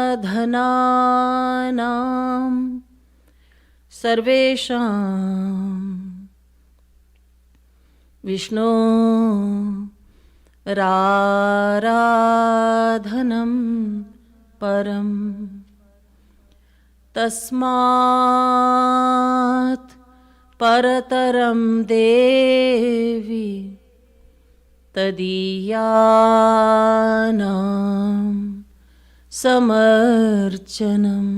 साधनानां सर्वेषां विष्णो राराधनं परं तस्मात् परतरं देवी तदीयानां समर्चनम्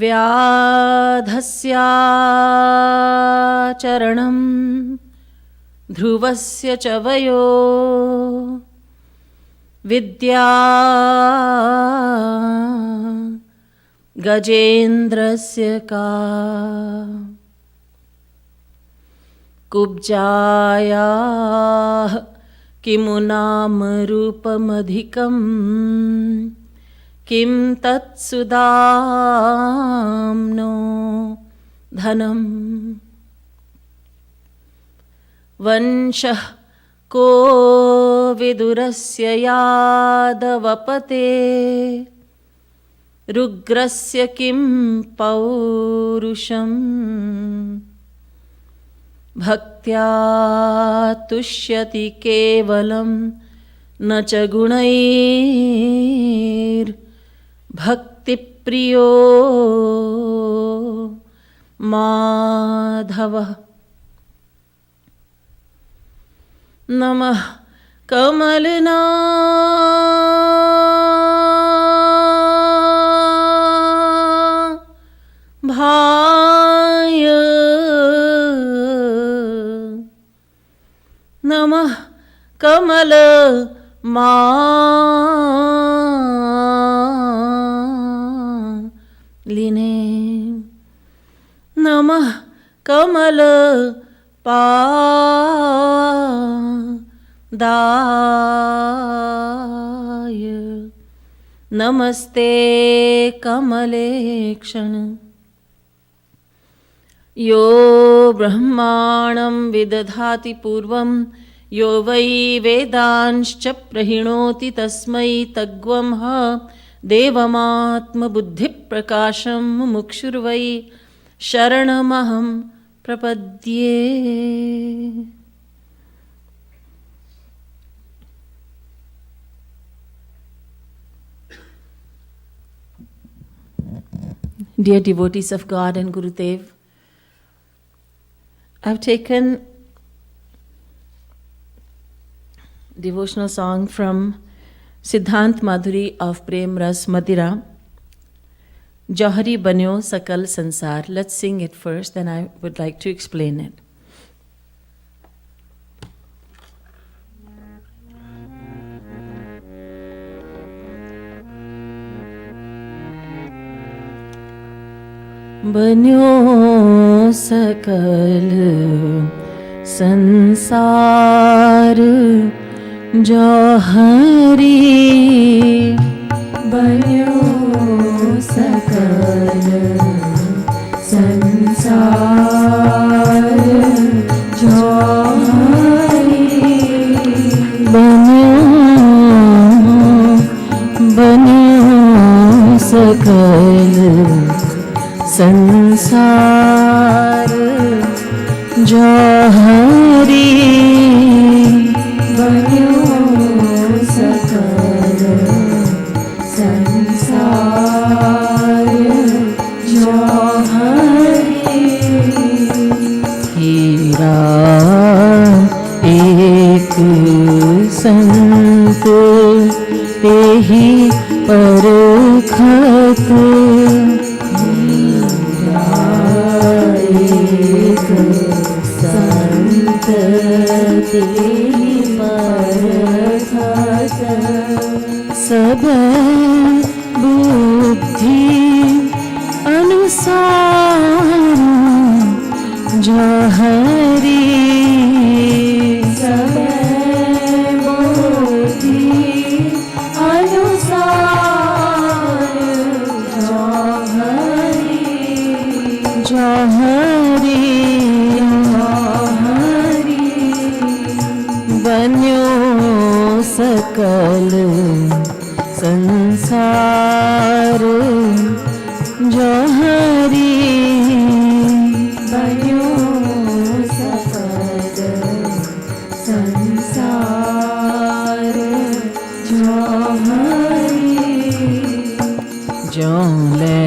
व्याधस्याचरणं ध्रुवस्य च वयो विद्या गजेन्द्रस्य का कुब्जायाः किमु नाम रूपमधिकं किं तत्सुदाम्नो धनम् वंशः को विदुरस्य यादवपते रुग्रस्य किं पौरुषम् भक्त्या तुष्यति केवलं न च गुणैर्भक्तिप्रियो माधवः नमः कमलना भाय नमः कमल मालिने नमः कमल पादाय नमस्ते कमलेक्षण यो ब्रह्माणं विदधाति पूर्वं यो वै वेदांश्च प्रहिणोति तस्मै तग्वं ह देवमात्मबुद्धिप्रकाशं मुमुक्षुर्वै शरणमहं प्रपद्ये। Dear devotees of God and Gurudev, I've taken devotional song from Siddhant Madhuri of Prem Ras Madira, Jauhari, Banyo, Sakal, Sansaar. Let's sing it first, then I would like to explain it. बन्यो सकल संसार जौहरी बन्यो सकल संसार जौहरी बन्यो सकल संसार जौहरी बन्यो सकल संसार जौहरी हीरा एक संत तेहि परखत संत तेहि परखत सब बुद्धि अनुसार जौहरी सब बुद्धि अनुसार जौहरी जौहरी बन्यो सकल सकल संसार जौहरी बन्यो सकल संसार जौहरी ज्यों ले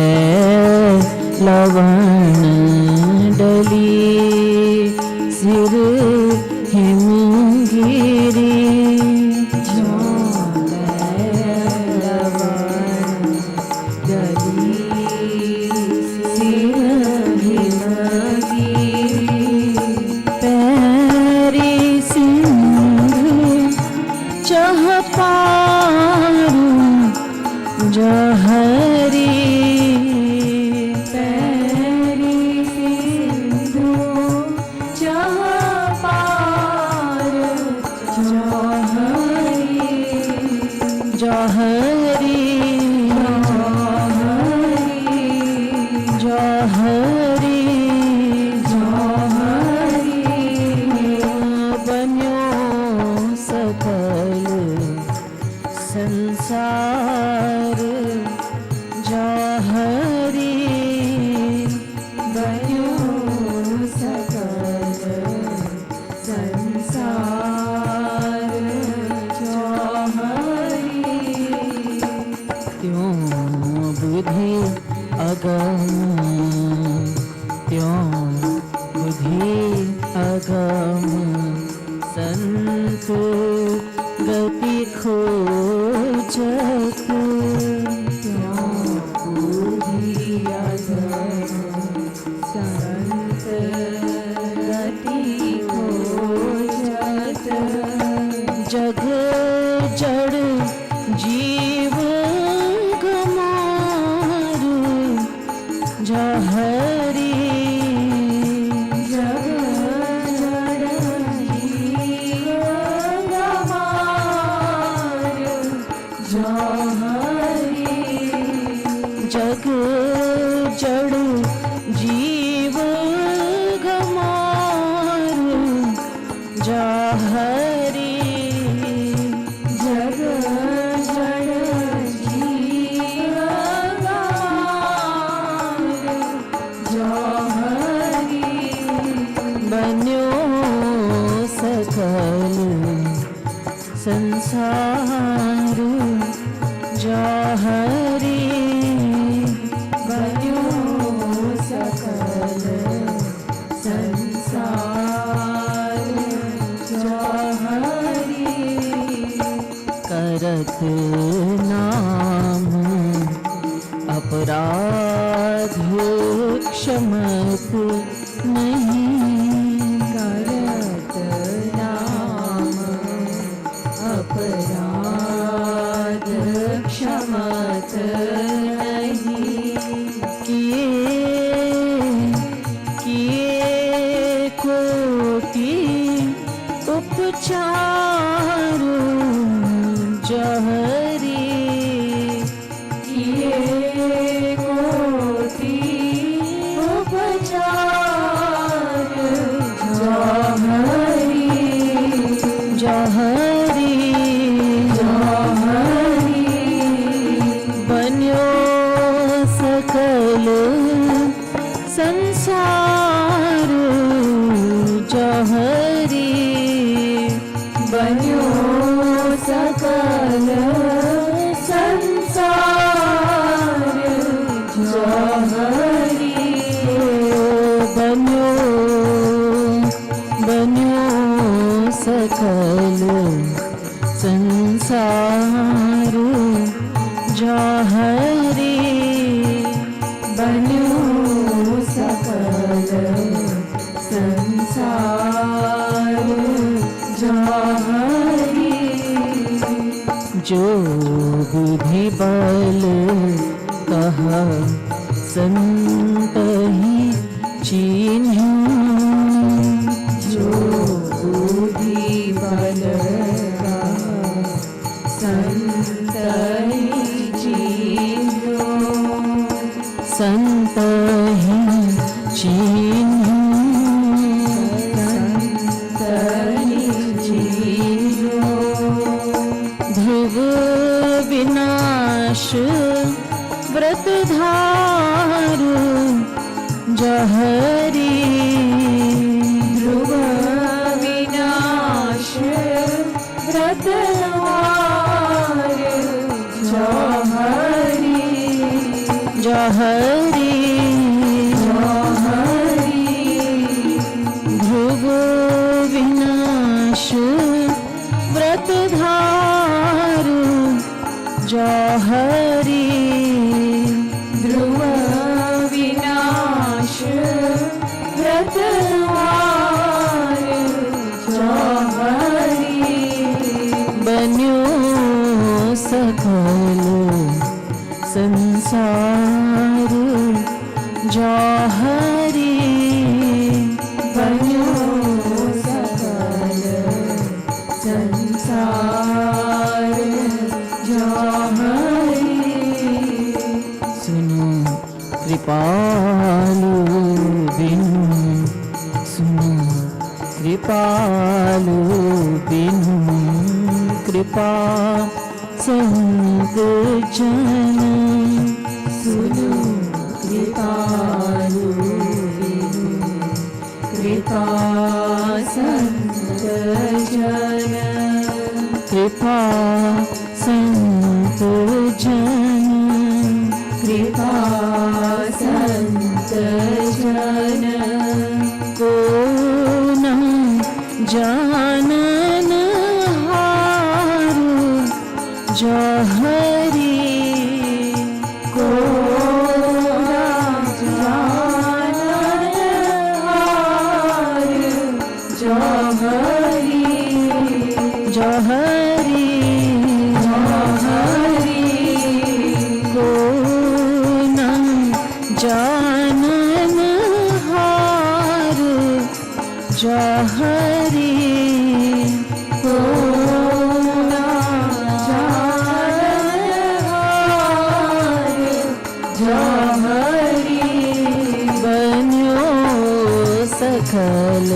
लवण डली सिर हिमगिरी ज्यों ले लवण डली सिर हिमगिरी पैरी सिंधु चह पारू जौहरी जौहरी जौहरी जौहरी बन्यो सकल संसार जौहरी बन्यो सकल संसार त्यों बुद्धि अगम त्यों बुद्धि अगम संत गति खोजत त्यों बुद्धि अगम संत गति खोजत जग जड़ जीव जौहरी जग जड़ जीव गमार जौहरी जग जड़ जीव गमार जौहरी जग जड़ जीव जौहरी बन्यो सकल संसार जौहरी बन्यो सकल संसार जौहरी करत नाम अपराध क्षमत नहीं करत नाम अपराध क्षमत नहीं किए कोटि उपचार जौहरी किए कोटि उपचार जौहरी जौहरी जौहरी बन्यो सकल संसार जौहरी बन्यो सकल संसार जौहरी बन्यो बन्यो सकल संसार जौहरी बन्यो सकल संसार जौहरी जो बुद्धि बल कहा संत ही चिन्हु जो बुद्धि बल संत ही चिन्हु संत ही चिन्हु संत ही चिन्हु ध्रुव विनाश व्रत धारु जौहरी ध्रुव विनाश व्रत धारु जौहरी जौहरी जौहरी ध्रुव विनाश व्रत धारु जौहरी ध्रुव विनाश व्रत धारु जौहरी बन्यो सकल संसार जौहरी बन्यो सकल संसार जौहरी सुनो कृपालु बिनु सुनो कृपालु बिनु कृपा संत जन सुनो कृपालु बिनु कृपा संत जन कृपा संत जन कृपा संत जन को न जानन हारु जौहरी को न जानन हारु जौहरी जौहरी जौहरी को न जानन हारु जौहरी को न जानन हारु जौहरी बन्यो सकल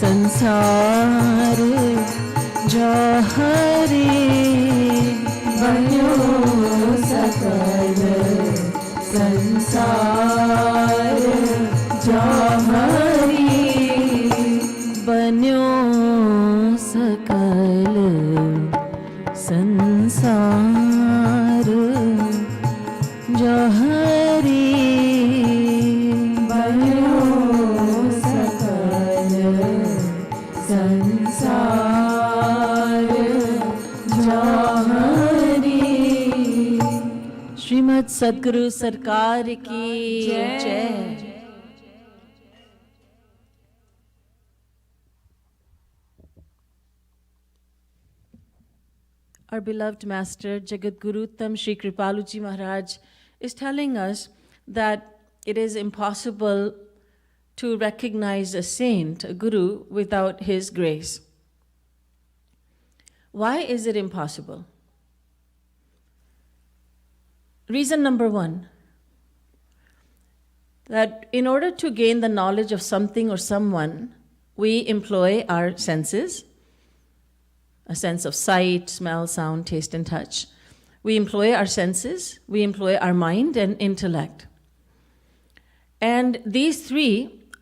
संसार जौहरी बन्यो सकल संसार जौहरी बन्यो सकल संसार जौहरी बन्यो सकल संसार जौहरी। श्रीमद् सद्गुरु सरकार की जय। Our beloved Master Jagadguru Shri Kripalu Ji Maharaj is telling us that it is impossible to recognize a saint, a guru, without his grace. Why is it impossible? Reason number one, that in order to gain the knowledge of something or someone, we employ our senses, a sense of sight, smell, sound, taste, and touch. We employ our senses, we employ our mind and intellect. And these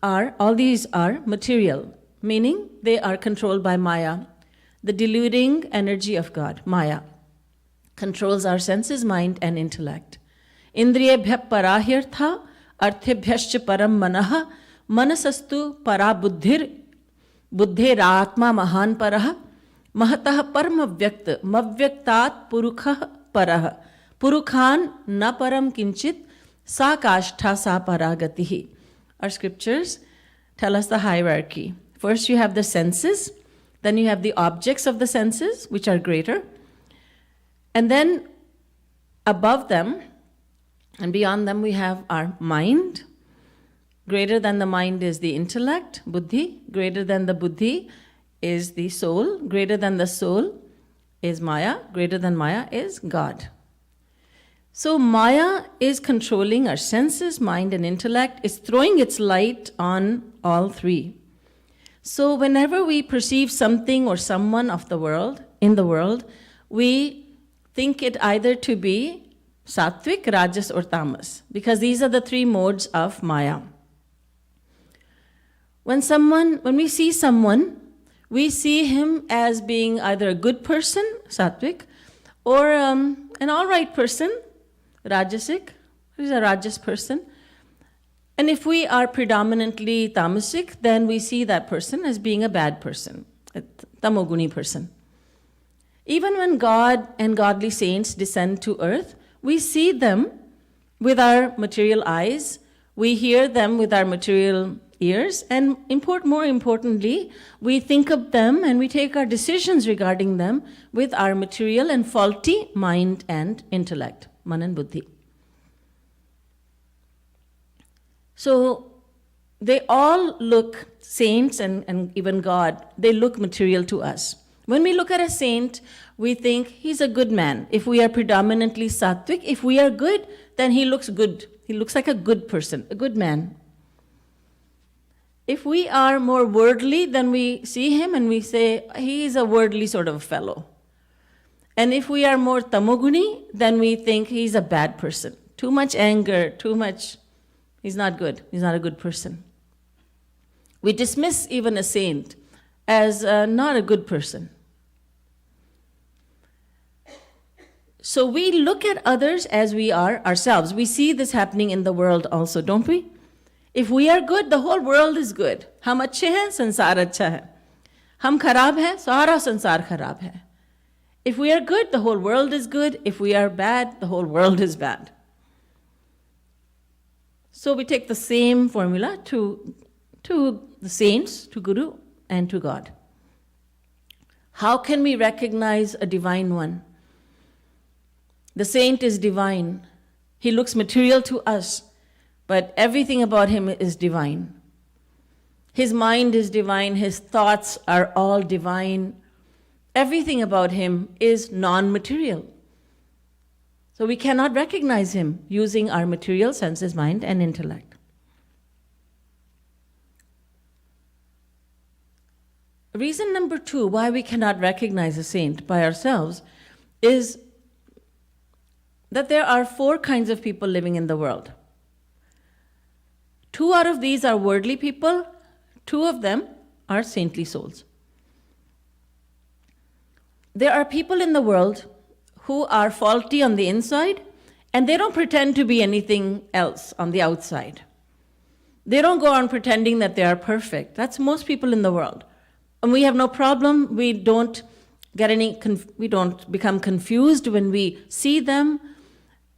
all these are material, meaning they are controlled by Maya. The deluding energy of God, Maya, controls our senses, mind, and intellect. Indriyebhya parahirtha arthebhyascha param manaha manasastu para buddhiratma mahan paraha Mahatah parma vyakt mavyaktat purukhah parah purukhan na param kinchit sa kashtha sa paragatihi. Our scriptures tell us the hierarchy. First you have the senses, then you have the objects of the senses, which are greater, and then above them and beyond them we have our mind. Greater than the mind is the intellect, buddhi. Greater than the buddhi is the soul. Greater than the soul is Maya. Greater than Maya is God. So Maya is controlling our senses, mind, and intellect, is throwing its light on all three. So whenever we perceive something or someone of the world, in the world, we think it either to be sattvic, rajas, or tamas, because these are the three modes of Maya. When we see someone, we see him as being either a good person, sattvic, or an all right person, rajasic. He's a rajas person. And if we are predominantly tamasic, then we see that person as being a bad person, a tamoguni person. Even when God and godly saints descend to earth, we see them with our material eyes, we hear them with our material ears, and more importantly, we think of them and we take our decisions regarding them with our material and faulty mind and intellect, man and buddhi. So they all look, saints and even God, they look material to us. When we look at a saint, we think he's a good man. If we are predominantly sattvic, if we are good, then he looks good. He looks like a good person, a good man. If we are more worldly, then we see him and we say, he's a worldly sort of fellow. And if we are more tamoguni, then we think he's a bad person. Too much anger, too much, he's not good. He's not a good person. We dismiss even a saint as not a good person. So we look at others as we are ourselves. We see this happening in the world also, don't we? If we are good, the whole world is good. हम अच्छे हैं, संसार अच्छा है. हम खराब हैं, सारा संसार खराब है. If we are good, the whole world is good. If we are bad, the whole world is bad. So we take the same formula to the saints, to Guru, and to God. How can we recognize a divine one? The saint is divine. He looks material to us, but everything about him is divine. His mind is divine. His thoughts are all divine. Everything about him is non-material. So we cannot recognize him using our material senses, mind, and intellect. Reason number 2 why we cannot recognize a saint by ourselves is that there are 4 kinds of people living in the world. 2 out of these are worldly people, 2 of them are saintly souls. There are people in the world who are faulty on the inside, and they don't pretend to be anything else on the outside. They don't go on pretending that they are perfect. That's most people in the world. And we have no problem. We don't become confused when we see them,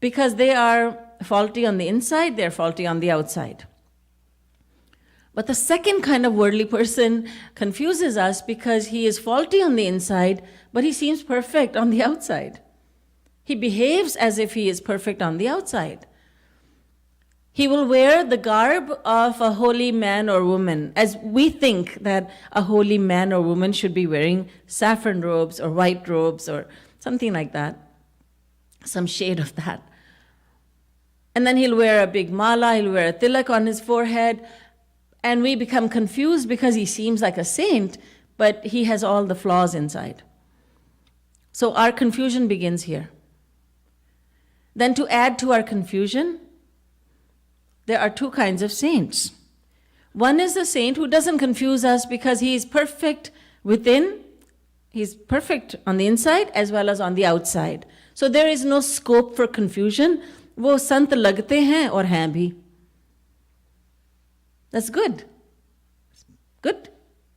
because they are faulty on the inside, they're faulty on the outside. But the second kind of worldly person confuses us because he is faulty on the inside, but he seems perfect on the outside. He behaves as if he is perfect on the outside. He will wear the garb of a holy man or woman, as we think that a holy man or woman should be wearing saffron robes or white robes or something like that, some shade of that. And then he'll wear a big mala, he'll wear a tilak on his forehead, and we become confused because he seems like a saint, but he has all the flaws inside. So our confusion begins here. Then to add to our confusion, there are 2 kinds of saints. One is a saint who doesn't confuse us because he is perfect within, he's perfect on the inside as well as on the outside. So there is no scope for confusion. वो संत लगते हैं और हैं भी. That's good. Good.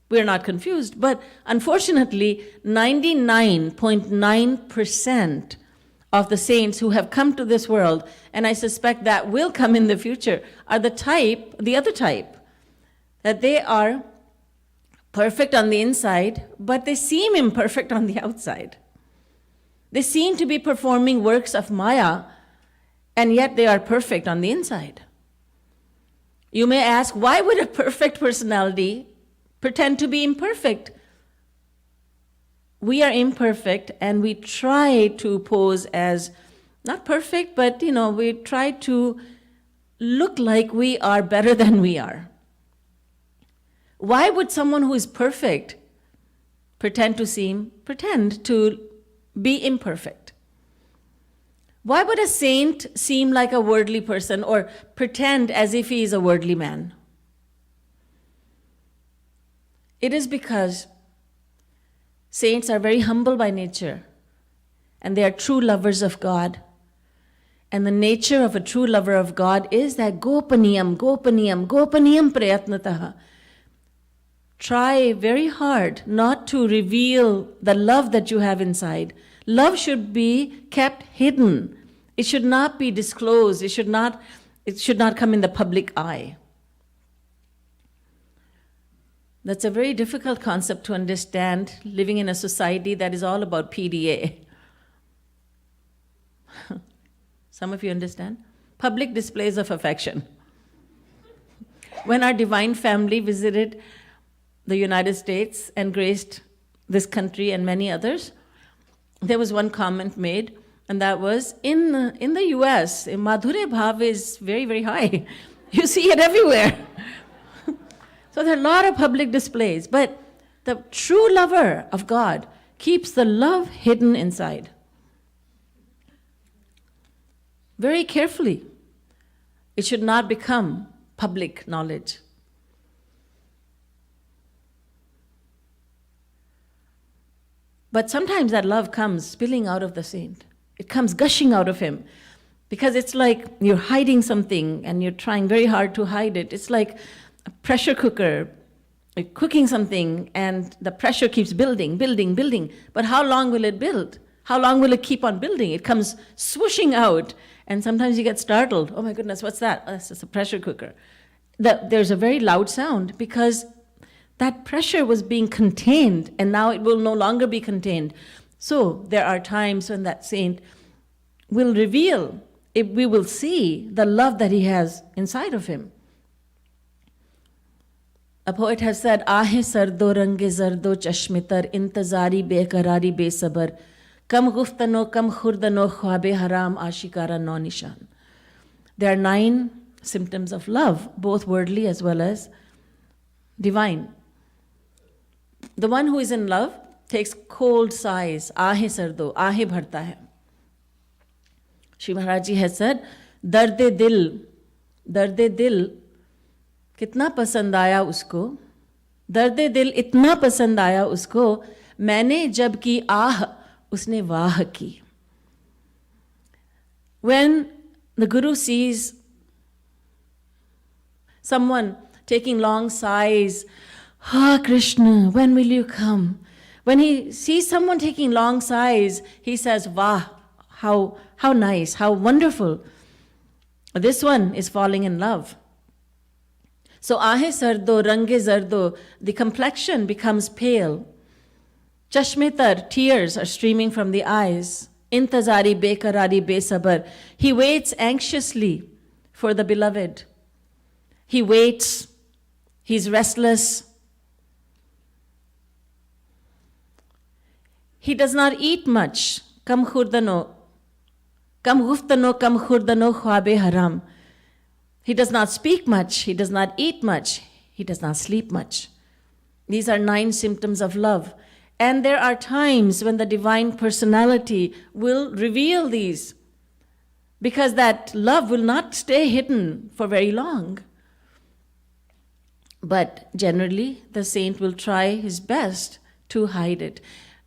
We're not confused. But unfortunately, 99.9% of the saints who have come to this world, and I suspect that will come in the future, are the other type, that they are perfect on the inside, but they seem imperfect on the outside. They seem to be performing works of Maya, and yet they are perfect on the inside. You may ask, why would a perfect personality pretend to be imperfect? We are imperfect, and we try to pose as not perfect, but we try to look like we are better than we are. Why would someone who is perfect pretend to Be imperfect. Why would a saint seem like a worldly person or pretend as if he is a worldly man? It is because saints are very humble by nature and they are true lovers of God. And the nature of a true lover of God is that gopaniyam prayatnataha. Try very hard not to reveal the love that you have inside. Love should be kept hidden. It should not be disclosed. It should not come in the public eye. That's a very difficult concept to understand living in a society that is all about PDA. Some of you understand? Public displays of affection. When our divine family visited the United States and graced this country and many others, there was one comment made, and that was, in the US, Madhure Bhav is very, very high. You see it everywhere. So there are a lot of public displays, but the true lover of God keeps the love hidden inside. Very carefully. It should not become public knowledge. But sometimes that love comes spilling out of the saint. It comes gushing out of him. Because it's like you're hiding something and you're trying very hard to hide it. It's like a pressure cooker, cooking something, and the pressure keeps building. But how long will it build? How long will it keep on building? It comes swooshing out, and sometimes you get startled. Oh my goodness, what's that? Oh, that's just a pressure cooker. There's a very loud sound because that pressure was being contained, and now it will no longer be contained. So there are times when that saint will reveal, if we will see the love that he has inside of him. A poet has said, "Aahe sardo range zardo chashmitar intazari bekarari besabar kam guftano kam khurdano khwabe haram ashikara no nishan." There are 9 symptoms of love, both worldly as well as divine. The one who is in love takes cold sighs, "Aahe sardo, aahe bharta hai." Shri Maharaj Ji has said, "Darde dil कितना पसंद आया उसको, दर्दे दिल इतना पसंद आया उसको, मैंने जब की आह उसने वाह की." When the Guru sees someone taking long sighs, "Ah, Krishna, when will you come?" When he sees someone taking long sighs, he says, "Wah, how nice, how wonderful." This one is falling in love. So aahe sardo, range zardo, the complexion becomes pale. Chashmetar, tears are streaming from the eyes. Intazari bekarari besabar, he waits anxiously for the beloved. He waits, he's restless. He does not eat much. Kam guftano khwabe haram. He does not speak much, he does not eat much, he does not sleep much. These are 9 symptoms of love. And there are times when the divine personality will reveal these, because that love will not stay hidden for very long. But generally, the saint will try his best to hide it.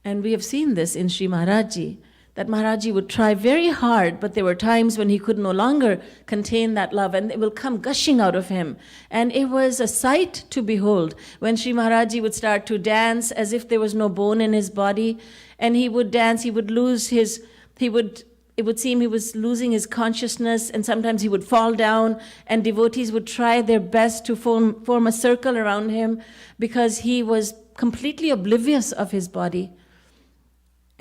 And we have seen this in Shri Maharaj Ji, that Maharaj Ji would try very hard, but there were times when he could no longer contain that love, and it will come gushing out of him. And it was a sight to behold when Shri Maharaj Ji would start to dance as if there was no bone in his body, and he would dance, he would lose his, it would seem he was losing his consciousness, and sometimes he would fall down, and devotees would try their best to form a circle around him because he was completely oblivious of his body.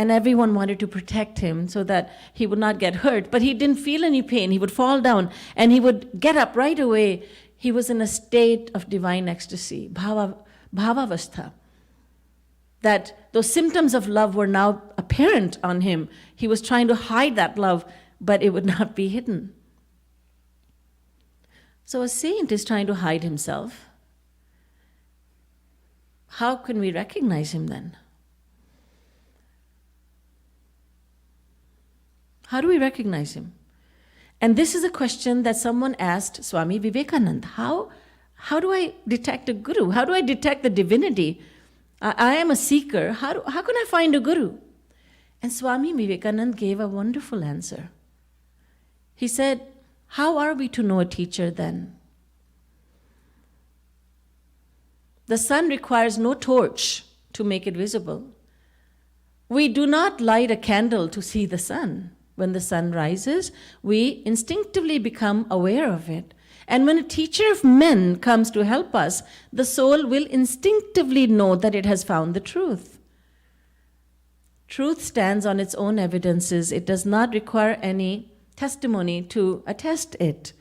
And everyone wanted to protect him so that he would not get hurt. But he didn't feel any pain. He would fall down and he would get up right away. He was in a state of divine ecstasy, bhavavastha. That those symptoms of love were now apparent on him. He was trying to hide that love, but it would not be hidden. So a saint is trying to hide himself. How can we recognize him then? How do we recognize him? And this is a question that someone asked Swami Vivekananda. How do I detect a guru? How do I detect the divinity? I am a seeker. How can I find a guru? And Swami Vivekananda gave a wonderful answer. He said, how are we to know a teacher then? The sun requires no torch to make it visible. We do not light a candle to see the sun. When the sun rises, we instinctively become aware of it. And when a teacher of men comes to help us, the soul will instinctively know that it has found the truth. Truth stands on its own evidences. It does not require any testimony to attest it.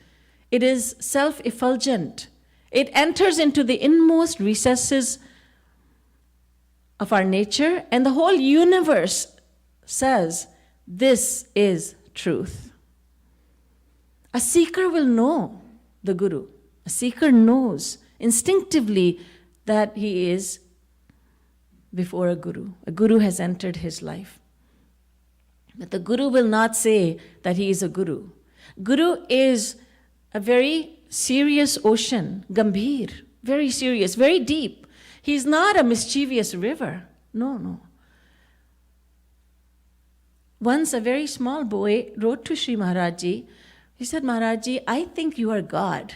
It is self-effulgent. It enters into the inmost recesses of our nature, and the whole universe says, this is truth. A seeker will know the Guru. A seeker knows instinctively that he is before a Guru. A Guru has entered his life. But the Guru will not say that he is a Guru. Guru is a very serious ocean, gambhir, very serious, very deep. He's not a mischievous river. No. Once a very small boy wrote to Shri Maharaj Ji. He said, Maharaj Ji, I think you are God.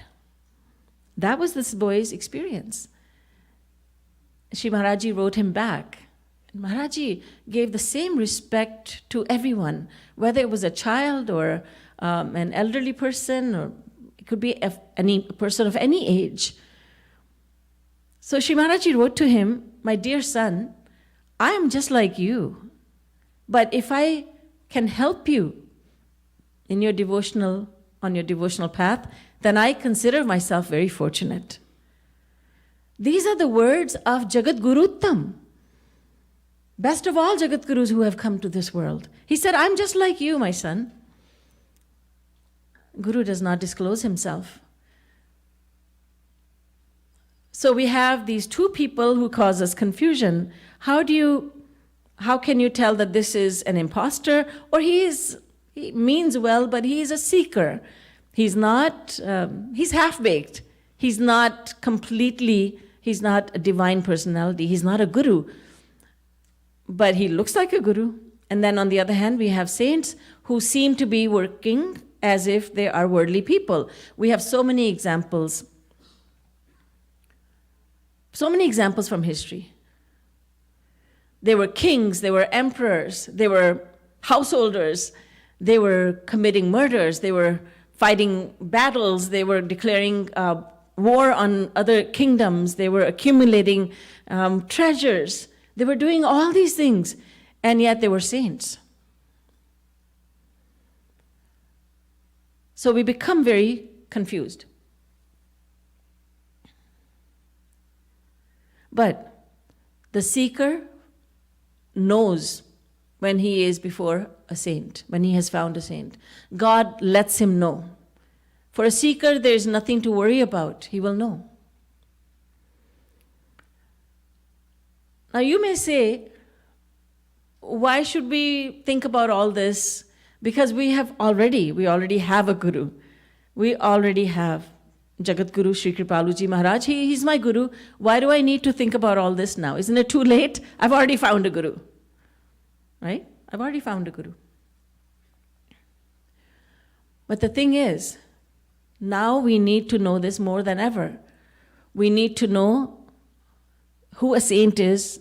That was this boy's experience. Shri Maharaj Ji wrote him back. Maharaj Ji gave the same respect to everyone, whether it was a child or an elderly person, or it could be any person of any age. So Shri Maharaj Ji wrote to him, my dear son, I am just like you. But if I can help you on your devotional path, then I consider myself very fortunate. These are the words of Jagadguru Dham, best of all Jagadgurus who have come to this world. He said, I'm just like you, my son. Guru does not disclose himself. So we have these two people who cause us confusion. How can you tell that this is an imposter, or he means well, but he is a seeker? He's half-baked. He's not a divine personality. He's not a guru. But he looks like a guru. And then on the other hand, we have saints who seem to be working as if they are worldly people. We have so many examples from history. They were kings, they were emperors, they were householders, they were committing murders, they were fighting battles, they were declaring war on other kingdoms, they were accumulating treasures. They were doing all these things, and yet they were saints. So we become very confused. But the seeker knows when he is before a saint, when he has found a saint. God lets him know. For a seeker, there is nothing to worry about. He will know. Now you may say, why should we think about all this? Because we already have a guru. We already have Jagadguru Sri Kripalu Ji Maharaj. He's my guru. Why do I need to think about all this now? Isn't it too late? I've already found a guru. Right? I've already found a guru. But the thing is, now we need to know this more than ever. We need to know who a saint is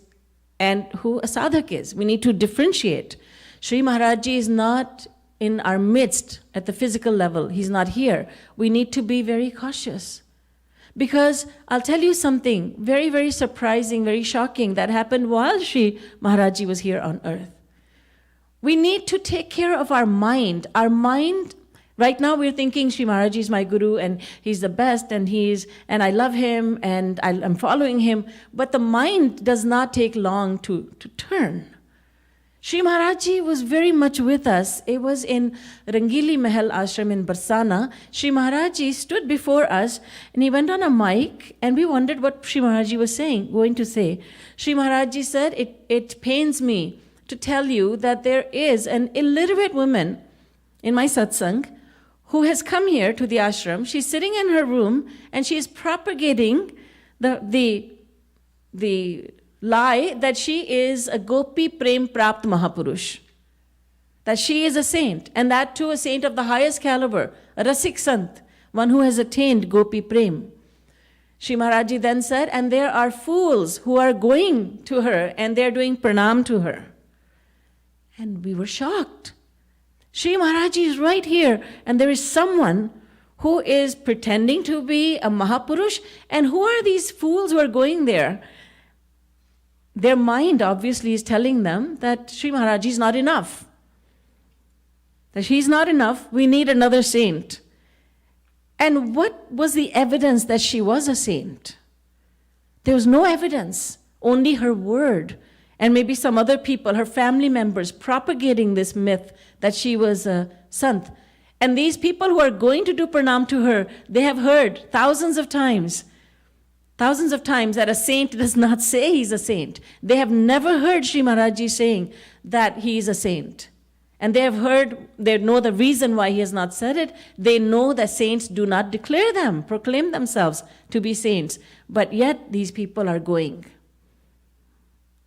and who a sadhak is. We need to differentiate. Shri Maharaj Ji is not in our midst at the physical level. He's not here. We need to be very cautious. Because I'll tell you something very, very surprising, very shocking that happened while Shri Maharaj Ji was here on earth. We need to take care of our mind. Our mind, right now we're thinking Shri Maharaj Ji is my guru and he's the best and I love him and I'm following him. But the mind does not take long to turn. Shri Maharaj Ji was very much with us. It was in Rangili Mahal Ashram in Barsana. Shri Maharaj Ji stood before us and he went on a mic and we wondered what Shri Maharaj Ji was going to say. Shri Maharaj Ji said, it pains me to tell you that there is an illiterate woman in my satsang who has come here to the ashram. She's sitting in her room and she is propagating the lie that she is a Gopi Prem Prapt Mahapurush, that she is a saint, and that too a saint of the highest caliber, a Rasik Sant, one who has attained Gopi Prem. Shri Maharaj then said, and there are fools who are going to her and they're doing pranam to her. And we were shocked. Shri Maharaj is right here, and there is someone who is pretending to be a Mahapurush, and who are these fools who are going there? Their mind obviously is telling them that Shri Maharaj is not enough. That she's not enough, we need another saint. And what was the evidence that she was a saint? There was no evidence, only her word, and maybe some other people, her family members, propagating this myth that she was a sant. And these people who are going to do pranam to her, they have heard thousands of times that a saint does not say he's a saint. They have never heard Shri Maharaj Ji saying that he is a saint. And they have heard, they know the reason why he has not said it. They know that saints do not proclaim themselves to be saints. But yet these people are going.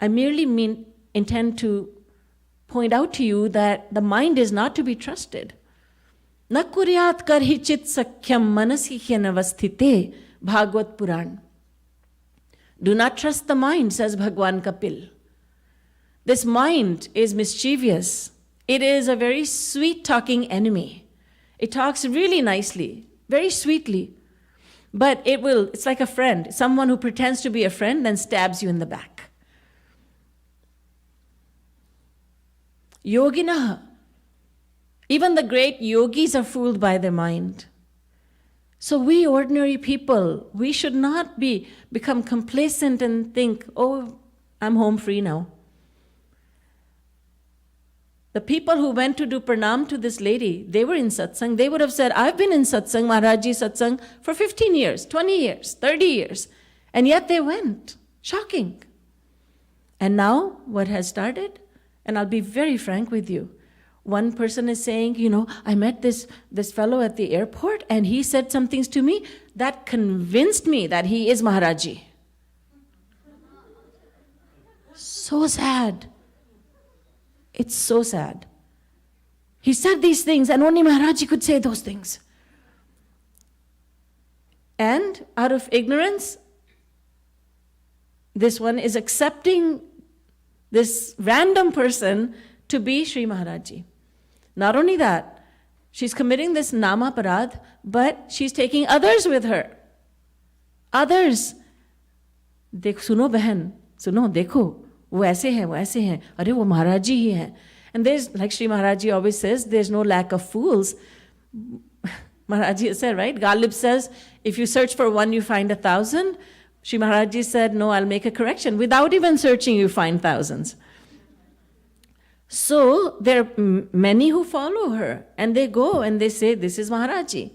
I merely intend to point out to you that the mind is not to be trusted. Na kuryat karhi chit sakhyam manasi hyanavasthite, Bhagavad Puran. Do not trust the mind, says Bhagwan Kapil. This mind is mischievous. It is a very sweet-talking enemy. It talks really nicely, very sweetly. But it's like a friend, someone who pretends to be a friend and stabs you in the back. Yoginah. Even the great yogis are fooled by their mind. So we ordinary people, we should not become complacent and think, oh, I'm home free now. The people who went to do pranam to this lady, they were in satsang. They would have said, I've been in satsang, Maharaj Ji satsang, for 15 years, 20 years, 30 years. And yet they went. Shocking. And now what has started? And I'll be very frank with you. One person is saying, I met this fellow at the airport and he said some things to me that convinced me that he is Maharaj Ji. So sad. It's so sad. He said these things and only Maharaj Ji could say those things. And out of ignorance, this one is accepting this random person to be Shri Maharaj Ji. Not only that, she's committing this nama parad, but she's taking others with her. Others. Suno behan, suno, dekho. वो ऐसे हैं, अरे वो महाराज जी ही हैं. And there's, like Shri Maharaj Ji always says, there's no lack of fools. Maharaj Ji said, right? Ghalib says, if you search for one, you find 1,000. Shri Maharaj Ji said, no, I'll make a correction. Without even searching, you find thousands. So there are many who follow her, and they go and they say, this is Maharaj Ji.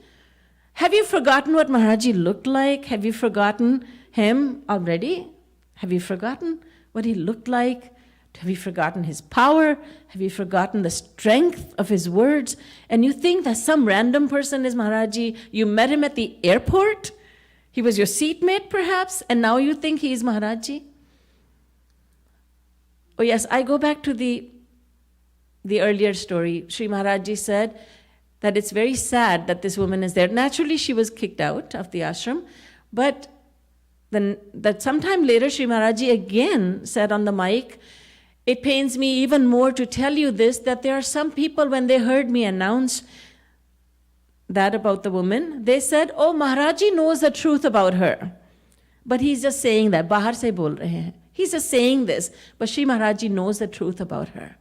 Have you forgotten what Maharaj Ji looked like? Have you forgotten him already? Have you forgotten what he looked like? Have you forgotten his power? Have you forgotten the strength of his words? And you think that some random person is Maharaj Ji. You met him at the airport. He was your seatmate perhaps, and now you think he is Maharaj Ji? Oh yes, I go back to the earlier story. Shri Maharaj Ji said that it's very sad that this woman is there. Naturally, she was kicked out of the ashram, but then that sometime later, Shri Maharaj Ji again said on the mic, it pains me even more to tell you this, that there are some people, when they heard me announce that about the woman, they said, oh, Maharaj Ji knows the truth about her. But he's just saying that, bahar se bol rahe hain. He's just saying this, but Shri Maharaj Ji knows the truth about her.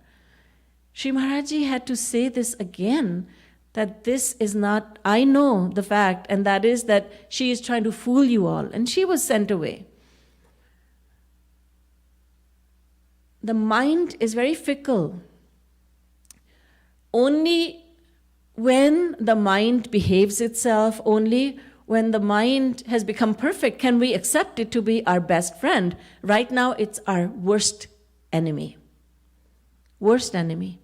Shri Maharaj Ji had to say this again, that this is not, I know the fact, and that is that she is trying to fool you all, and she was sent away. The mind is very fickle. Only when the mind behaves itself, only when the mind has become perfect, can we accept it to be our best friend. Right now, it's our worst enemy. Worst enemy.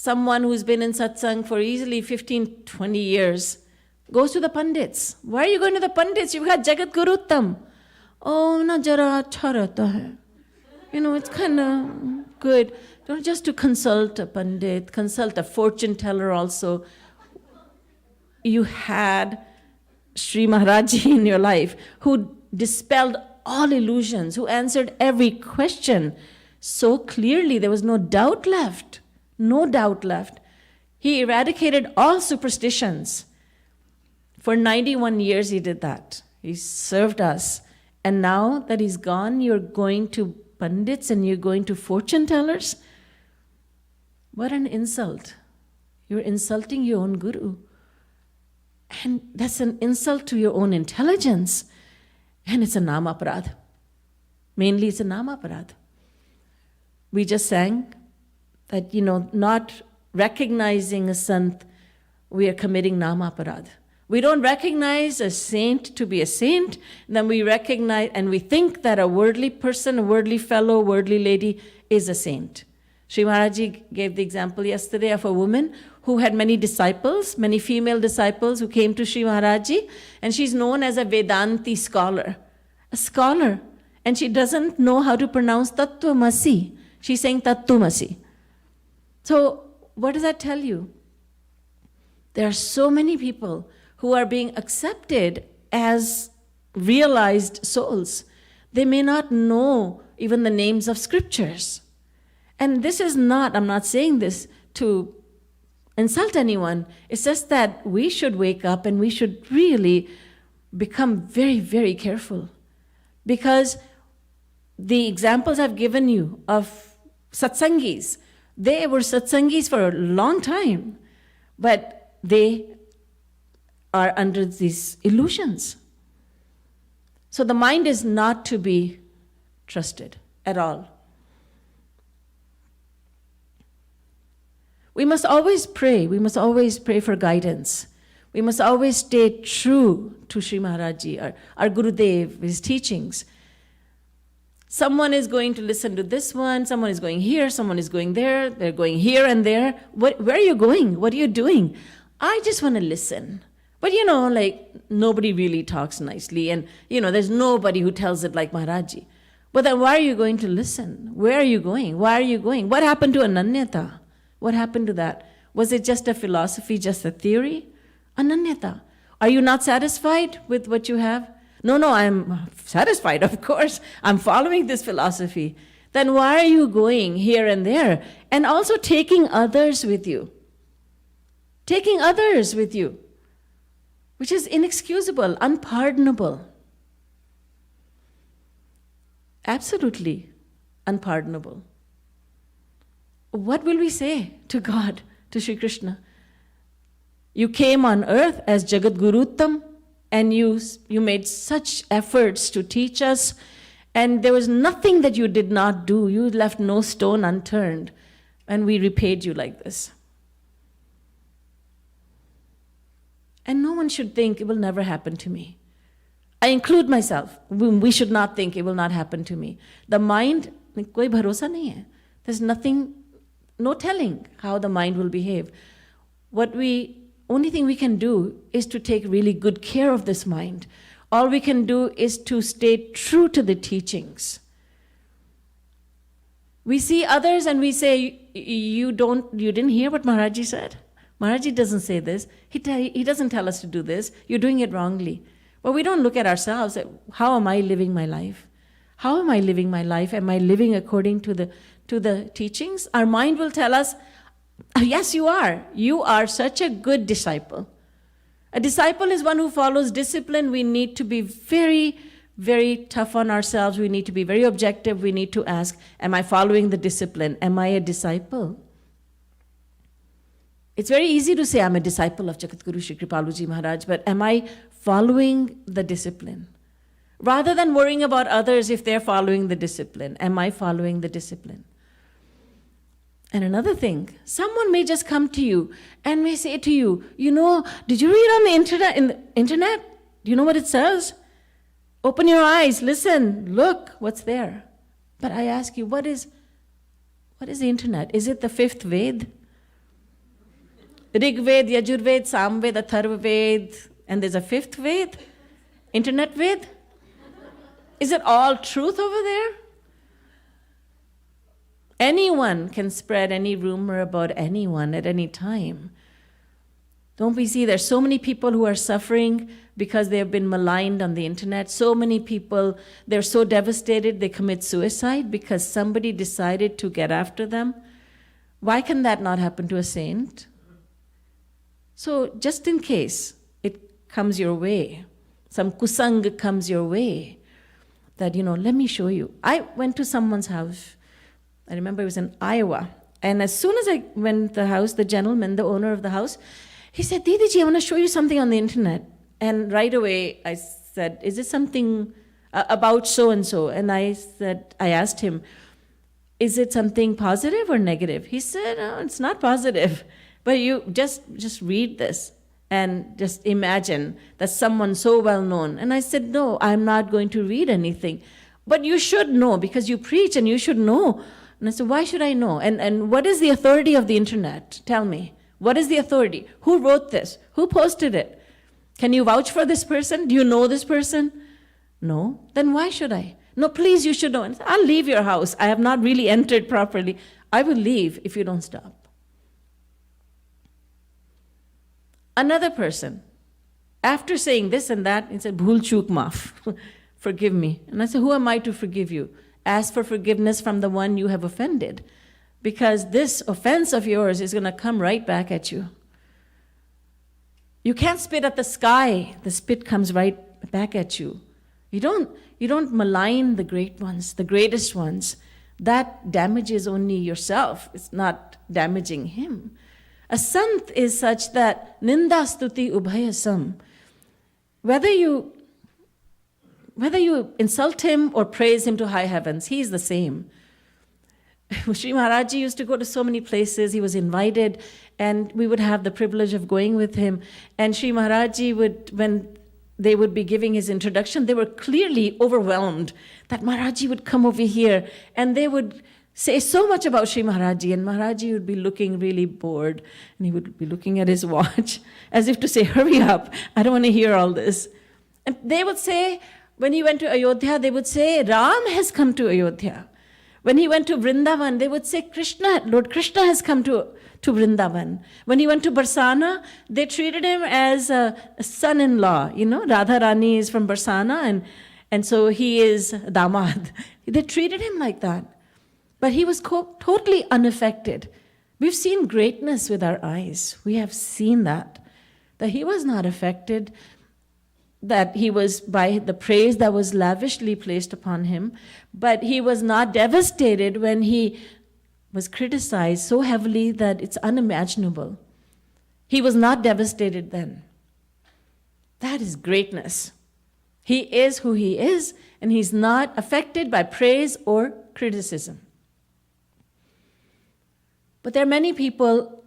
someone who's been in satsang for easily 15, 20 years goes to the pandits. Why are you going to the pandits? You've got Jagadguru Dham. Oh, na jara acha rehta hai. It's kind of good. Just to consult a pandit, consult a fortune teller also. You had Shri Maharaj in your life who dispelled all illusions, who answered every question so clearly. There was no doubt left. No doubt left. He eradicated all superstitions. For 91 years he did that. He served us. And now that he's gone, you're going to pandits and you're going to fortune tellers? What an insult. You're insulting your own guru. And that's an insult to your own intelligence. And it's a namaparad. Mainly it's a namaparad. We just sang that, not recognizing a sant, we are committing namaparad. We don't recognize a saint to be a saint, then we recognize and we think that a worldly person, a worldly fellow, worldly lady is a saint. Sri Maharaj gave the example yesterday of a woman who had many disciples, many female disciples who came to Sri Maharaj, and she's known as a Vedanti scholar. A scholar. And she doesn't know how to pronounce Tattvamasi. She's saying Tattvamasi. So what does that tell you? There are so many people who are being accepted as realized souls. They may not know even the names of scriptures. And this is not, I'm not saying this to insult anyone. It's just that we should wake up and we should really become very, very careful. Because the examples I've given you of satsangis, they were satsangis for a long time, but they are under these illusions. So the mind is not to be trusted at all. We must always pray. We must always pray for guidance. We must always stay true to Sri Maharaj, our Gurudev, his teachings. Someone is going to listen to this one, someone is going here, someone is going there, they're going here and there. Where are you going? What are you doing? I just want to listen. But nobody really talks nicely, and there's nobody who tells it like Maharaj. But then why are you going to listen? Where are you going? Why are you going? What happened to Ananyata? What happened to that? Was it just a philosophy, just a theory? Ananyata. Are you not satisfied with what you have? No, I'm satisfied, of course. I'm following this philosophy. Then why are you going here and there? And also taking others with you. Taking others with you, which is inexcusable, unpardonable. Absolutely unpardonable. What will we say to God, to Sri Krishna? You came on earth as Jagadguru Dham, and you made such efforts to teach us, and there was nothing that you did not do. You left no stone unturned, and we repaid you like this. And no one should think it will never happen to me. I include myself. We should not think it will not happen to me. The mind, koi bharosa nahi hai. There's nothing, no telling how the mind will behave. Only thing we can do is to take really good care of this mind. All we can do is to stay true to the teachings. We see others and we say, you didn't hear what Maharaj said? Maharaj doesn't say this. He doesn't tell us to do this. You're doing it wrongly. But we don't look at ourselves. How am I living my life? How am I living my life? Am I living according to the teachings? Our mind will tell us, yes, you are. You are such a good disciple. A disciple is one who follows discipline. We need to be very, very tough on ourselves. We need to be very objective. We need to ask, am I following the discipline? Am I a disciple? It's very easy to say I'm a disciple of Jagadguru Shri Kripalu Maharaj, but am I following the discipline? Rather than worrying about others if they're following the discipline, am I following the discipline? And another thing, someone may just come to you and may say to you, did you read on the internet? Do you know what it says? Open your eyes, listen, look what's there. But I ask you, what is the internet? Is it the fifth Ved? Rig Ved, Yajur Ved, Samved, Atharva Ved, and there's a fifth Ved, Internet Ved. Is it all truth over there? Anyone can spread any rumor about anyone at any time. Don't we see there's so many people who are suffering because they have been maligned on the internet? So many people, they're so devastated they commit suicide because somebody decided to get after them. Why can that not happen to a saint? So just in case it comes your way, some kusang comes your way, that, let me show you. I went to someone's house. I remember it was in Iowa. And as soon as I went to the house, the gentleman, the owner of the house, he said, Didi Ji, I want to show you something on the internet. And right away I said, is it something about so-and-so? And I asked him, is it something positive or negative? He said, oh, it's not positive. But you just read this and just imagine that someone so well known. And I said, no, I'm not going to read anything. But you should know because you preach and you should know. And I said, why should I know? And what is the authority of the internet? Tell me. What is the authority? Who wrote this? Who posted it? Can you vouch for this person? Do you know this person? No. Then why should I? No, please, you should know. And I'll leave your house. I have not really entered properly. I will leave if you don't stop. Another person, after saying this and that, he said, Bhul chuk maaf, forgive me. And I said, who am I to forgive you? Ask for forgiveness from the one you have offended, because this offense of yours is going to come right back at you. You can't spit at the sky. The spit comes right back at you. You don't malign the great ones, the greatest ones. That damages only yourself. It's not damaging him. A sant is such that ninda stuti ubhayasam. Whether you insult him or praise him to high heavens, he is the same. Shri Maharaj used to go to so many places. He was invited, and we would have the privilege of going with him. And Shri Maharaj would, when they would be giving his introduction, they were clearly overwhelmed that Maharaj would come over here, and they would say so much about Shri Maharaj, and Maharaj would be looking really bored, and he would be looking at his watch as if to say, hurry up, I don't want to hear all this. And they would say, when he went to Ayodhya, they would say, Ram has come to Ayodhya. When he went to Vrindavan, they would say, Lord Krishna has come to Vrindavan. When he went to Barsana, they treated him as a son-in-law. Radha Rani is from Barsana, and so he is Damad. They treated him like that. But he was totally unaffected. We've seen greatness with our eyes. We have seen that he was not affected, that he was by the praise that was lavishly placed upon him, but he was not devastated when he was criticized so heavily that it's unimaginable. He was not devastated then. That is greatness. He is who he is, and he's not affected by praise or criticism. But there are many people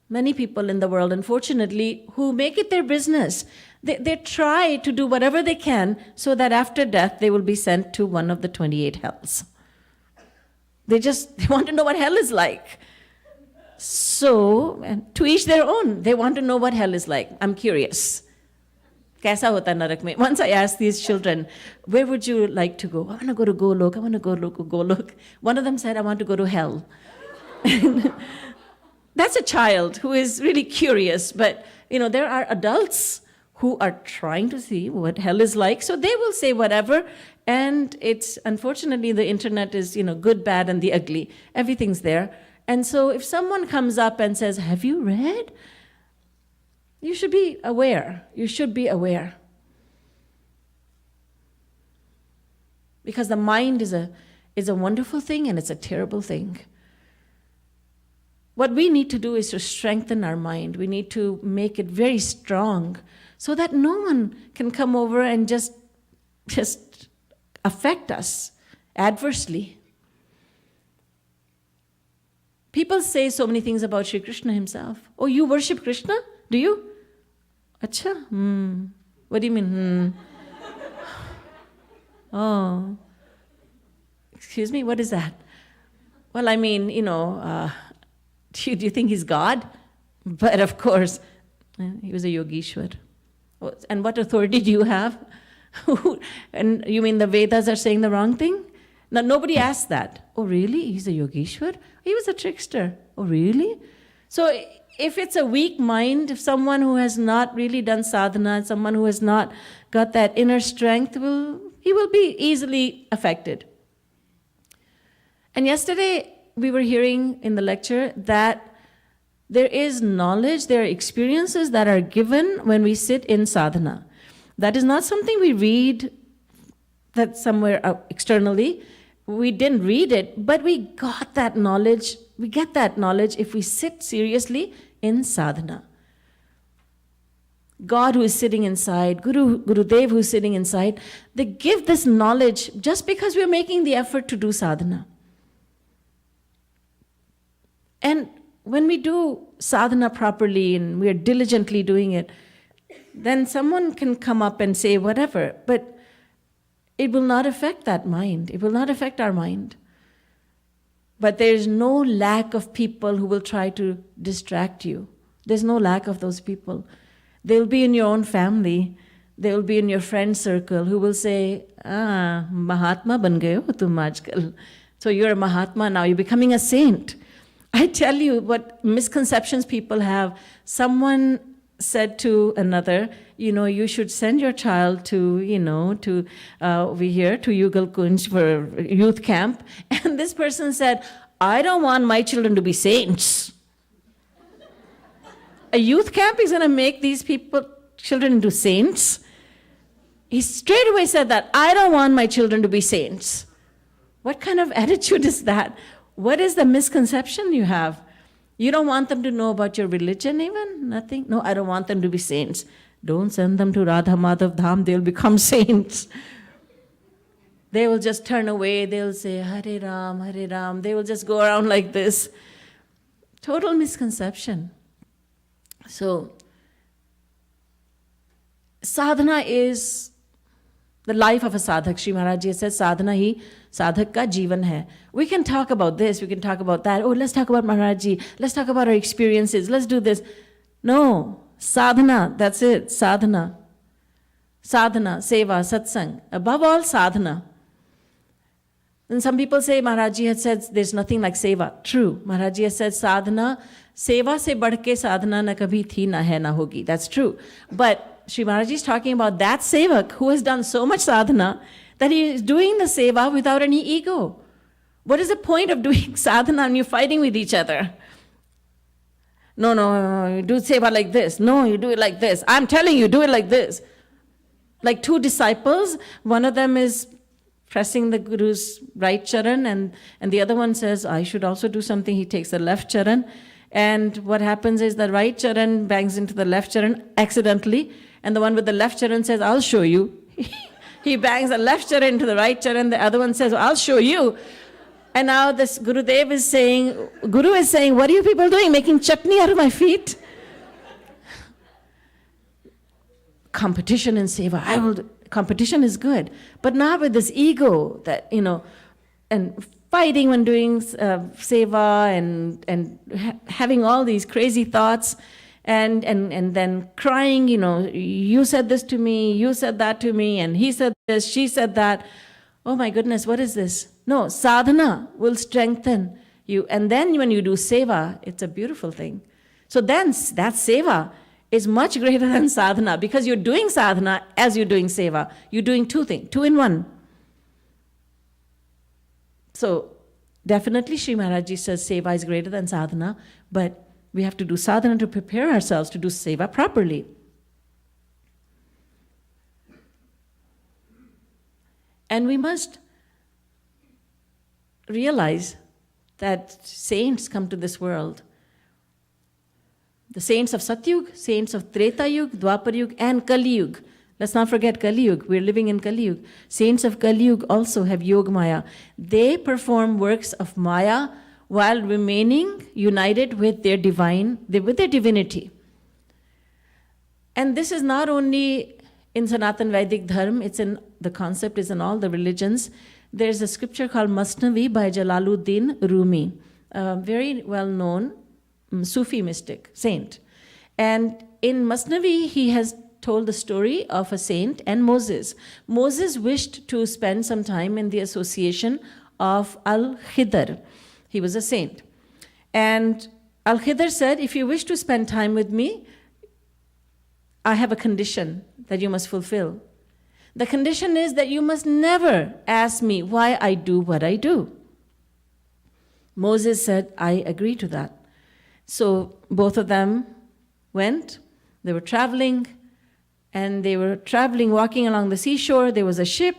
in the world, unfortunately, who make it their business. They try to do whatever they can so that after death they will be sent to one of the 28 hells. They want to know what hell is like. So, and to each their own, they want to know what hell is like. I'm curious. Kaisa hota narak mein? Once I asked these children, where would you like to go? I want to go to Golok. I want to go to Golok. One of them said, I want to go to hell. That's a child who is really curious, but there are adults who are trying to see what hell is like, so they will say whatever, and it's, unfortunately, the internet is, good, bad, and the ugly. Everything's there. And so if someone comes up and says, have you read? You should be aware. You should be aware. Because the mind is a wonderful thing and it's a terrible thing. What we need to do is to strengthen our mind. We need to make it very strong so that no one can come over and just affect us adversely. People say so many things about Shri Krishna himself. Oh, you worship Krishna? Do you? Acha? What do you mean? Oh. Excuse me, what is that? Well, I mean, do you think he's God? But of course, he was a yogishwar. And what authority do you have? And you mean the Vedas are saying the wrong thing? Now, nobody asked that. Oh, really? He's a yogishwar? He was a trickster. Oh, really? So if it's a weak mind, if someone who has not really done sadhana, someone who has not got that inner strength, he will be easily affected. And yesterday we were hearing in the lecture that there is knowledge, there are experiences that are given when we sit in sadhana. That is not something we read that somewhere externally. We didn't read it, but we got that knowledge. We get that knowledge if we sit seriously in sadhana. God who is sitting inside, Gurudev who is sitting inside, they give this knowledge just because we're making the effort to do sadhana. And when we do sadhana properly and we are diligently doing it, then someone can come up and say whatever, but it will not affect that mind. It will not affect our mind. But there's no lack of people who will try to distract you. There's no lack of those people. They'll be in your own family. They'll be in your friend circle who will say, Mahatma ban gaye ho tum aajkal. So you're a Mahatma now, you're becoming a saint. I tell you what misconceptions people have. Someone said to another, you should send your child to, over here, to Yugal Kunj for youth camp. And this person said, I don't want my children to be saints. A youth camp is going to make these children into saints? He straight away said that, I don't want my children to be saints. What kind of attitude is that? What is the misconception you have? You don't want them to know about your religion even? Nothing? No, I don't want them to be saints. Don't send them to Radha Madhav Dham, they'll become saints. They will just turn away, they'll say, Hare Ram, Hare Ram. They will just go around like this. Total misconception. So, sadhana is the life of a sadhak. Shri Maharaj Ji says, sadhana hi sadhak ka jivan hai. We can talk about this, we can talk about that. Oh, let's talk about Maharaj Ji. Let's talk about our experiences. Let's do this. No, sadhana, that's it, sadhana. Sadhana, seva, satsang. Above all, sadhana. And some people say, Maharaj Ji has said, there's nothing like seva. True. Maharaj Ji has said, sadhana, seva se badke sadhana na kabhi thi na hai na hogi. That's true. But Shri Maharaj is talking about that sevak who has done so much sadhana that he is doing the seva without any ego. What is the point of doing sadhana when you're fighting with each other? No, you do seva like this. No, you do it like this. I'm telling you, do it like this. Like two disciples, one of them is pressing the Guru's right charan and the other one says, I should also do something. He takes the left charan. And what happens is the right charan bangs into the left charan accidentally. And the one with the left charan says, I'll show you. He bangs the left charan into the right charan. The other one says, I'll show you. And now this Guru is saying, what are you people doing? Making chutney out of my feet? Competition in seva. Competition is good. But not with this ego that, and fighting when doing seva and having all these crazy thoughts. And then crying, you said this to me, you said that to me, and he said this, she said that. Oh my goodness, what is this? No, sadhana will strengthen you. And then when you do seva, it's a beautiful thing. So then that seva is much greater than sadhana because you're doing sadhana as you're doing seva. You're doing two things, two in one. So definitely Shri Maharaj Ji says seva is greater than sadhana, but we have to do sadhana to prepare ourselves to do seva properly. And we must realize that saints come to this world. The saints of Satyug, saints of Treta Yug, Dwapar Yug, and Kali Yug. Let's not forget Kali Yug. We're living in Kali Yug. Saints of Kali Yug also have Yog Maya. They perform works of Maya while remaining united with their divinity. And this is not only in Sanatan Vedic Dharma, the concept is in all the religions. There's a scripture called Masnavi by Jalaluddin Rumi, very well known Sufi mystic, saint. And in Masnavi, he has told the story of a saint and Moses. Moses wished to spend some time in the association of Al-Khidr. He was a saint. And Al-Khidr said, if you wish to spend time with me, I have a condition that you must fulfill. The condition is that you must never ask me why I do what I do. Moses said, I agree to that. So both of them went. They were traveling, walking along the seashore. There was a ship.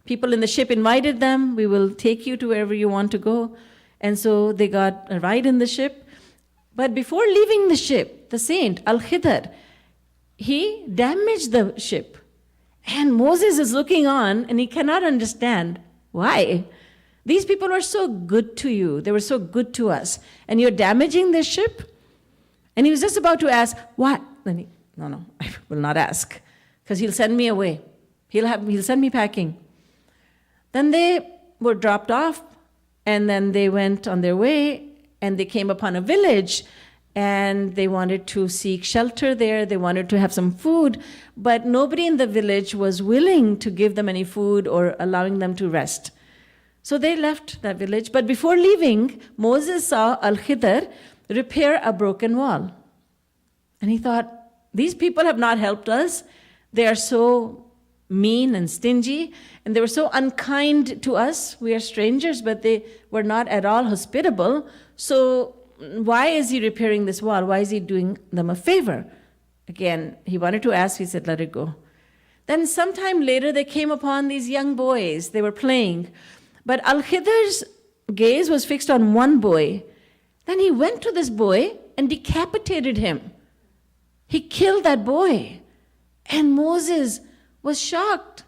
People in the ship invited them. We will take you to wherever you want to go. And so they got a ride in the ship. But before leaving the ship, the saint, Al-Khidr, he damaged the ship. And Moses is looking on and he cannot understand why. These people were so good to you. They were so good to us. And you're damaging this ship? And he was just about to ask, what? Then no, I will not ask. Because he'll send me away. He'll send me packing. Then they were dropped off. And then they went on their way. And they came upon a village. And they wanted to seek shelter there. They wanted to have some food. But nobody in the village was willing to give them any food or allowing them to rest. So they left that village. But before leaving, Moses saw Al-Khidr repair a broken wall. And he thought, these people have not helped us. They are so mean and stingy. And they were so unkind to us. We are strangers, but they were not at all hospitable. So why is he repairing this wall? Why is he doing them a favor? Again, he wanted to ask, he said, let it go. Then sometime later, they came upon these young boys. They were playing. But Al-Khidr's gaze was fixed on one boy. Then he went to this boy and decapitated him. He killed that boy. And Moses was shocked.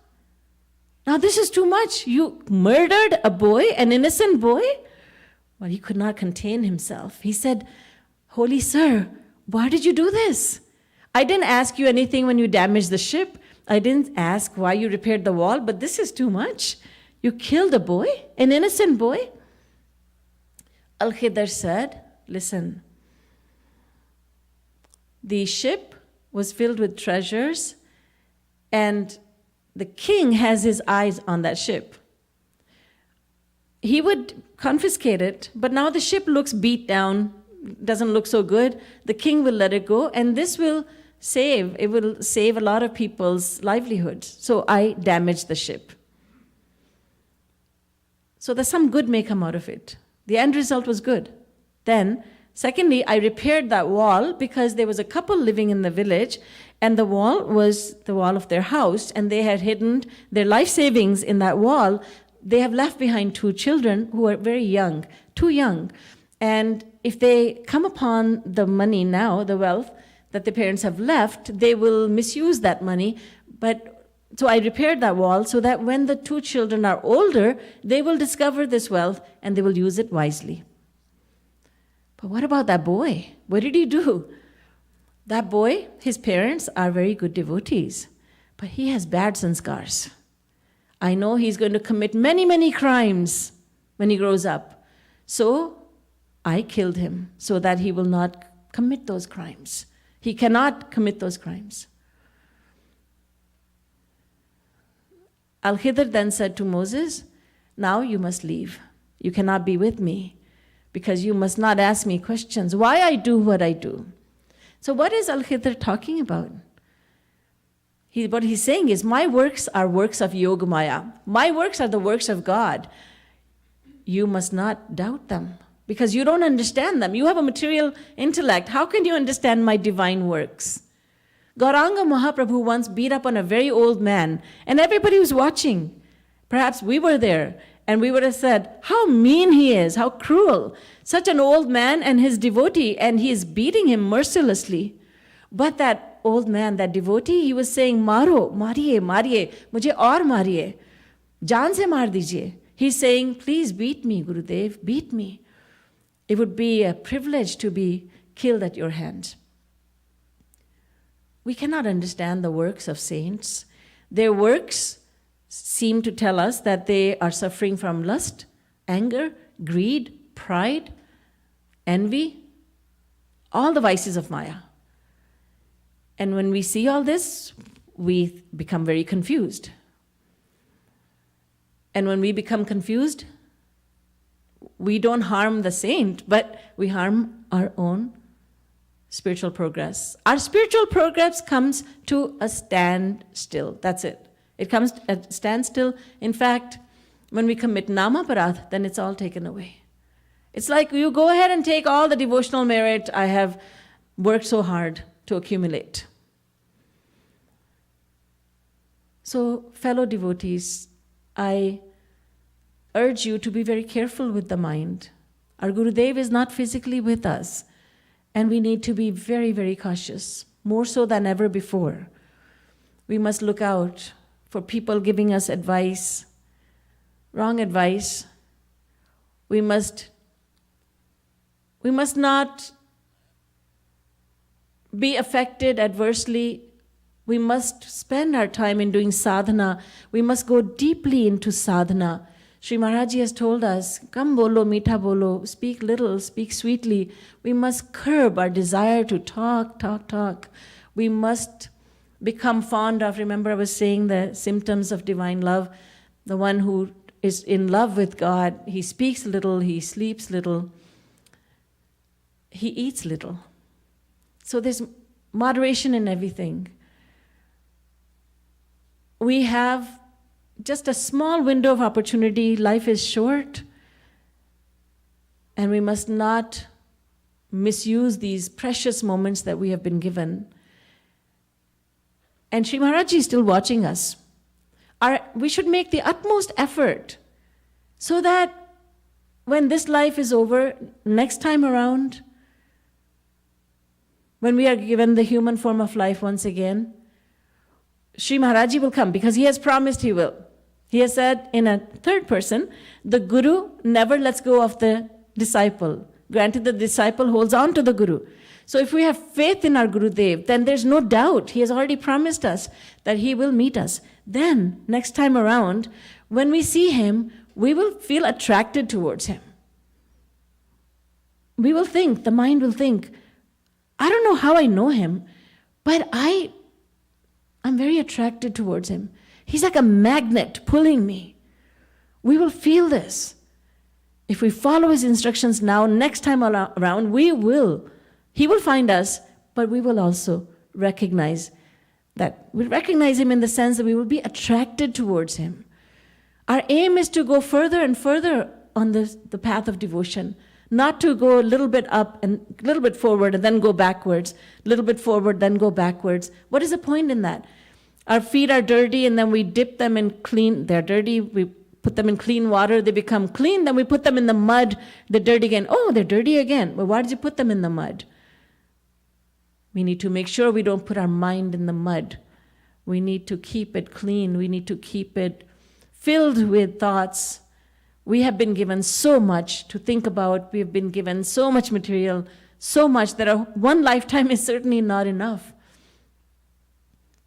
Now this is too much. You murdered a boy, an innocent boy? Well, he could not contain himself. He said, Holy Sir, why did you do this? I didn't ask you anything when you damaged the ship. I didn't ask why you repaired the wall, but this is too much. You killed a boy, an innocent boy? Al-Khidr said, listen, the ship was filled with treasures, and the king has his eyes on that ship. He would confiscate it, but now the ship looks beat down, doesn't look so good. The king will let it go, and this will save a lot of people's livelihoods. So I damaged the ship. So that some good may come out of it. The end result was good. Then, secondly, I repaired that wall because there was a couple living in the village, and the wall was the wall of their house, and they had hidden their life savings in that wall. They have left behind 2 children who are very young, too young. And if they come upon the money now, the wealth that the parents have left, they will misuse that money. So I repaired that wall so that when the 2 children are older, they will discover this wealth and they will use it wisely. But what about that boy? What did he do? That boy, his parents are very good devotees, but he has bad sanskars. I know he's going to commit many, many crimes when he grows up. So I killed him so that he will not commit those crimes. He cannot commit those crimes. Al-Khidr then said to Moses, now you must leave. You cannot be with me because you must not ask me questions. Why I do what I do. So what is Al-Khidr talking about? What he's saying is, my works are works of Yogamaya. My works are the works of God. You must not doubt them because you don't understand them. You have a material intellect. How can you understand my divine works? Gauranga Mahaprabhu once beat up on a very old man, and everybody was watching. Perhaps we were there, and we would have said, how mean he is, how cruel. Such an old man and his devotee, and he is beating him mercilessly. But that old man, that devotee, he was saying, Maro, mariye, mariye, mujhe aur mariye. Jaan se maar dijiye. He's saying, please beat me, Gurudev, beat me. It would be a privilege to be killed at your hands. We cannot understand the works of saints. Their works seem to tell us that they are suffering from lust, anger, greed, pride, envy. all the vices of Maya. And when we see all this, we become very confused. And when we become confused, we don't harm the saint, but we harm our own spiritual progress. Our spiritual progress comes to a standstill. That's it. It comes to a standstill. In fact, when we commit namaparad, then it's all taken away. It's like you go ahead and take all the devotional merit I have worked so hard to accumulate. So, fellow devotees, I urge you to be very careful with the mind. Our Gurudev is not physically with us, and we need to be very, very cautious, more so than ever before. We must look out for people giving us advice, wrong advice. We must not be affected adversely. We must spend our time in doing sadhana. We must go deeply into sadhana. Shri Maharaj has told us, Kam bolo, meetha bolo, speak little, speak sweetly. We must curb our desire to talk. We must become fond of, remember I was saying the symptoms of divine love, the one who is in love with God, he speaks little, he sleeps little, he eats little. So there's moderation in everything. We have just a small window of opportunity. Life is short, and we must not misuse these precious moments that we have been given. And Shri Maharaj is still watching us. We should make the utmost effort so that when this life is over, next time around, when we are given the human form of life once again, Shri Maharaj will come because he has promised he will. He has said in a third person, the Guru never lets go of the disciple. Granted, the disciple holds on to the Guru. So if we have faith in our Gurudev, then there's no doubt. He has already promised us that he will meet us. Then, next time around, when we see him, we will feel attracted towards him. We will think, the mind will think, I don't know how I know him, but I'm very attracted towards him. He's like a magnet pulling me. We will feel this. If we follow his instructions now, next time around, he will find us, but we will also recognize that. We'll recognize him in the sense that we will be attracted towards him. Our aim is to go further and further on the path of devotion, not to go a little bit up and a little bit forward and then go backwards, a little bit forward, then go backwards. What is the point in that? Our feet are dirty and then we dip them in clean, they're dirty, we put them in clean water, they become clean, then we put them in the mud, they're dirty again. Oh, they're dirty again. Well, why did you put them in the mud? We need to make sure we don't put our mind in the mud. We need to keep it clean. We need to keep it filled with thoughts. We have been given so much to think about. We have been given so much material, so much that one lifetime is certainly not enough.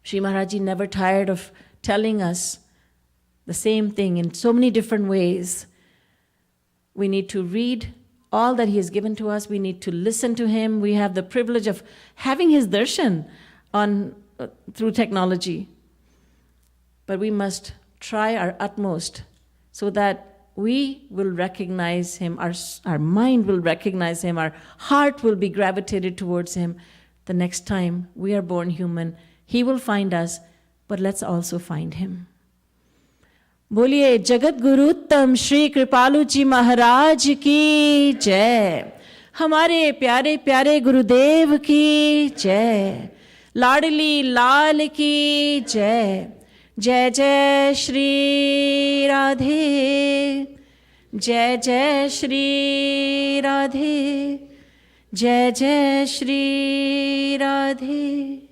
Shri Maharaj Ji never tired of telling us the same thing in so many different ways. We need to read all that he has given to us. We need to listen to him. We have the privilege of having his darshan through technology. But we must try our utmost so that we will recognize him, our mind will recognize him, our heart will be gravitated towards him. The next time we are born human, he will find us, but let's also find him. बोलिए जगतगुरु उत्तम श्री कृपालु जी महाराज की जय। हमारे प्यारे प्यारे गुरुदेव की जय। लाडली लाल की जय। जय जय श्री राधे, जय जय श्री राधे, जय जय श्री राधे।